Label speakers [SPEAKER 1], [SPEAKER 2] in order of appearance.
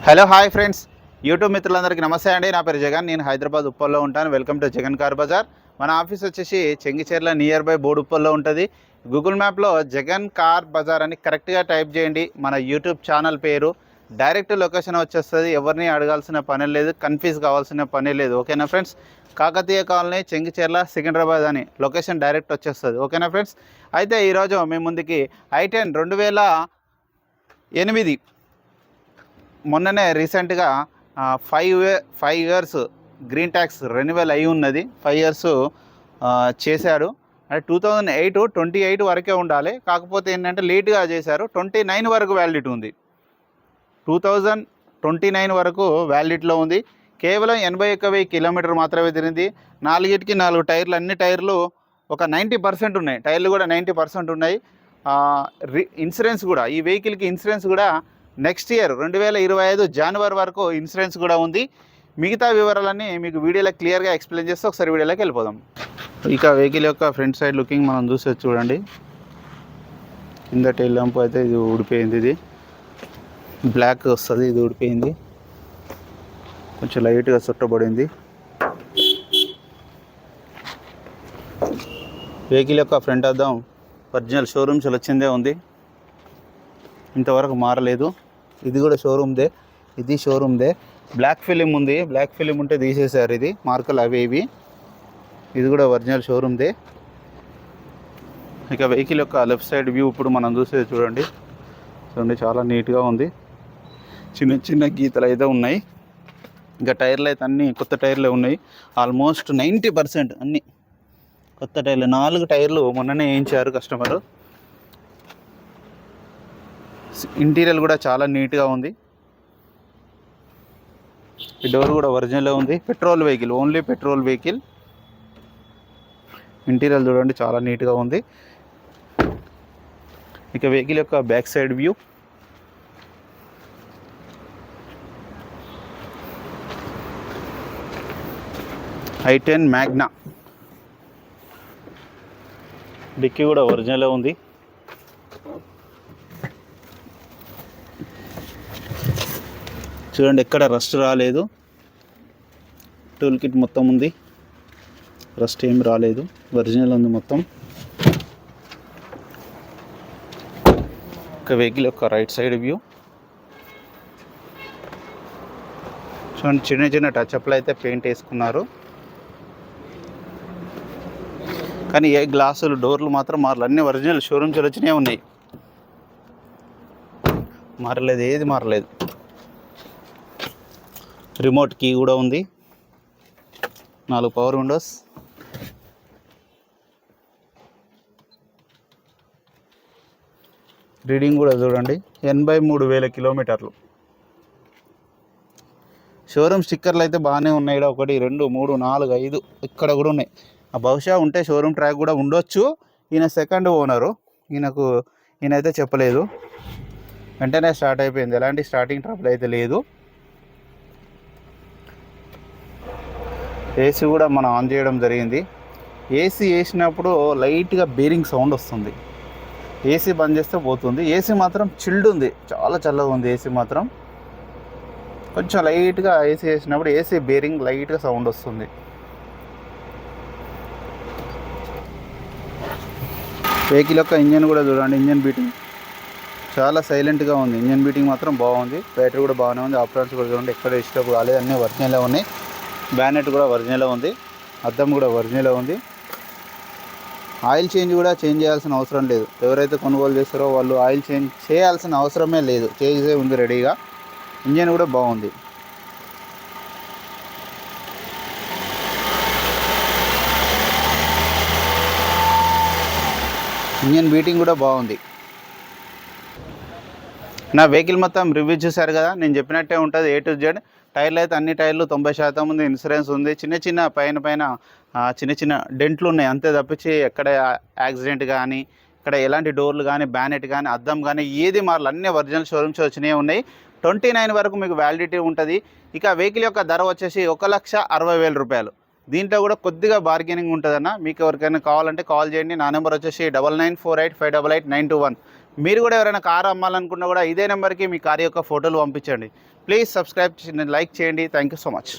[SPEAKER 1] Hello hi friends, YouTube మిత్రులందరికీ నమస్తే అండి. నా పేరు జగన్. నేను హైదరాబాద్ ఉప్పల్లో ఉంటాను. Welcome to Jagan car bazaar. మన ఆఫీస్ వచ్చేసి చెంగిచెర్ల నియర్ బై బోర్డు ఉప్పల్లో ఉంటుంది. గూగుల్ మ్యాప్లో జగన్ కార్ బజార్ అని కరెక్ట్గా టైప్ చేయండి. మన యూట్యూబ్ ఛానల్ పేరు డైరెక్ట్ లొకేషన్ వచ్చేస్తుంది. ఎవరిని అడగాల్సిన పని లేదు, కన్ఫ్యూజ్ కావాల్సిన పని లేదు. ఓకేనా ఫ్రెండ్స్? కాకతీయ కాలనీ, చెంగిచెర్ల, సికింద్రాబాద్ అని లొకేషన్ డైరెక్ట్ వచ్చేస్తుంది. ఓకేనా ఫ్రెండ్స్? అయితే ఈరోజు మీ ముందుకి i10 2008 మొన్ననే రీసెంట్గా 5 ఇయర్స్ గ్రీన్ ట్యాక్స్ రెన్యువల్ అయి ఉన్నది. 5 ఇయర్స్ చేశారు. అంటే 2028 వరకే ఉండాలి. కాకపోతే ఏంటంటే లేట్గా చేశారు. 29 వరకు వ్యాలిడిటీ ఉంది. 2029 వరకు వ్యాలిడిటీలో ఉంది. కేవలం 81,000 కిలోమీటర్ మాత్రమే తిరిగింది. 4 టైర్లు, అన్ని టైర్లు ఒక 90% ఉన్నాయి. టైర్లు కూడా 90% ఉన్నాయి. ఇన్సూరెన్స్ కూడా, ఈ వెహికల్కి ఇన్సూరెన్స్ కూడా నెక్స్ట్ ఇయర్ 2025 జనవరి వరకు ఇన్సూరెన్స్ కూడా ఉంది. మిగతా వివరాలన్నీ మీకు వీడియోలో క్లియర్గా ఎక్స్ప్లెయిన్ చేస్తే ఒకసారి వీడియోలోకి వెళ్ళిపోదాం. ఇక వెహికల్ యొక్క ఫ్రంట్ సైడ్ లుకింగ్ మనం చూసి చూడండి. కింద టైల్ ల్యాంప్ అయితే ఇది ఊడిపోయింది. ఇది బ్లాక్ వస్తుంది, ఇది ఊడిపోయింది. కొంచెం లైట్గా చుట్టబడింది. వెహికల్ యొక్క ఫ్రంట్ అద్దం ఒరిజినల్ షోరూమ్స్ వచ్చిందే ఉంది, ఇంతవరకు మారలేదు. ఇది కూడా షోరూమ్దే, ఇది షోరూమ్దే. బ్లాక్ ఫిలిం ఉంది, బ్లాక్ ఫిలిం ఉంటే తీసేశారు. ఇది మార్కులు అవి ఇవి. ఇది కూడా ఒరిజినల్ షోరూమ్దే. ఇక వెహికల్ యొక్క లెఫ్ట్ సైడ్ వ్యూ ఇప్పుడు మనం చూసేది చూడండి. చాలా నీట్గా ఉంది. చిన్న చిన్న గీతలు అయితే ఉన్నాయి. ఇంకా టైర్లు అయితే అన్నీ కొత్త టైర్లే ఉన్నాయి. ఆల్మోస్ట్ 90% అన్నీ కొత్త టైర్లు. 4 టైర్లు మొన్ననే వేయించారు కస్టమరు. ఇంటీరియర్ కూడా చాలా నీట్గా ఉంది. ఈ డోర్ కూడా ఒరిజినల్ ఉంది. Petrol vehicle, only petrol vehicle. Interior చూడండి, చాలా నీట్గా ఉంది. ఇక వెహికల్ యొక్క back side view. i10 Magna. Dicky కూడా ఒరిజినల్ ఉంది. చూడండి, ఎక్కడ రస్ట్ రాలేదు. టూల్ కిట్ మొత్తం ఉంది, రస్ట్ ఏం రాలేదు, ఒరిజినల్ ఉంది మొత్తం. ఒక వెహికల్ యొక్క రైట్ సైడ్ వ్యూ చూడండి. చిన్న చిన్న టచ్అప్లు అయితే పెయింట్ వేసుకున్నారు, కానీ ఏ గ్లాసులు, డోర్లు మాత్రం మారలేదు. అన్నీ ఒరిజినల్ షోరూమ్స్ వచ్చినాయి ఉన్నాయి, మారలేదు, ఏది మారలేదు. రిమోట్ కీ కూడా ఉంది. 4 పవర్ విండోస్. రీడింగ్ కూడా చూడండి, 83,000 కిలోమీటర్లు. షోరూమ్ స్టిక్కర్లు అయితే బాగానే ఉన్నాయి. 1 2 3 4 5 ఇక్కడ కూడా ఉన్నాయి. బహుశా ఉంటే షోరూమ్ ట్రాక్ కూడా ఉండొచ్చు. ఈయన సెకండ్ ఓనరు, ఈయనైతే చెప్పలేదు. వెంటనే స్టార్ట్ అయిపోయింది, ఎలాంటి స్టార్టింగ్ ట్రబుల్ అయితే లేదు. ఏసీ కూడా మనం ఆన్ చేయడం జరిగింది. ఏసీ వేసినప్పుడు లైట్గా బేరింగ్ సౌండ్ వస్తుంది. ఏసీ బంద్ చేస్తే పోతుంది. ఏసీ మాత్రం చిల్డ్ ఉంది, చాలా చల్లగా ఉంది. ఏసీ మాత్రం కొంచెం లైట్గా ఏసీ వేసినప్పుడు ఏసీ బేరింగ్ లైట్గా సౌండ్ వస్తుంది. వెహికల్ యొక్క ఇంజన్ కూడా చూడండి. ఇంజన్ బీటింగ్ చాలా సైలెంట్గా ఉంది. ఇంజన్ బీటింగ్ మాత్రం బాగుంది. బ్యాటరీ కూడా బాగానే ఉంది. ఆప్షన్స్ కూడా చూడండి, ఎక్కడ డిస్టర్బ్ కాలేదు, అన్నీ ఒరిజినలే ఉన్నాయి. బ్యానెట్ కూడా ఒరిజినల్ ఉంది, అద్దం కూడా ఒరిజినల్ ఉంది. ఆయిల్ చేంజ్ కూడా చేయాల్సిన అవసరం లేదు. ఎవరైతే కొనుగోలు చేస్తారో వాళ్ళు ఆయిల్ చేంజ్ చేయాల్సిన అవసరమే లేదు, చేసే ఉంది రెడీగా. ఇంజన్ కూడా బాగుంది. ఇంజన్ బీటింగ్ కూడా బాగుంది. నా వెహికల్ మొత్తం రివ్యూ చూశారు కదా, నేను చెప్పినట్టే ఉంటుంది A to Z. టైర్లు అయితే అన్ని టైర్లు 90% ఉంది, ఇన్సూరెన్స్ ఉంది. చిన్న చిన్న పైన చిన్న చిన్న డెంట్లు ఉన్నాయి, అంతే తప్పించి ఎక్కడ యాక్సిడెంట్ కానీ, ఇక్కడ ఎలాంటి డోర్లు కానీ, బ్యానెట్ కానీ, అద్దం కానీ ఏది మారలు, అన్నీ ఒరిజినల్ షోరూమ్స్ వచ్చినాయి ఉన్నాయి. 29 వరకు మీకు వ్యాలిడిటీ ఉంటుంది. ఇక వెహికల్ యొక్క ధర వచ్చేసి 1,60,000 రూపాయలు. దీంట్లో కూడా కొద్దిగా బార్గెనింగ్ ఉంటుందన్న. మీకు ఎవరికైనా కావాలంటే కాల్ చేయండి. నా నెంబర్ వచ్చేసి 9948588921. మీరు కూడా ఎవరైనా కారు అమ్మాలనుకున్నా కూడా ఇదే నెంబర్కి మీ కారు యొక్క ఫోటోలు పంపించండి. ప్లీజ్ సబ్స్క్రైబ్, లైక్ చేయండి. Thank you so much.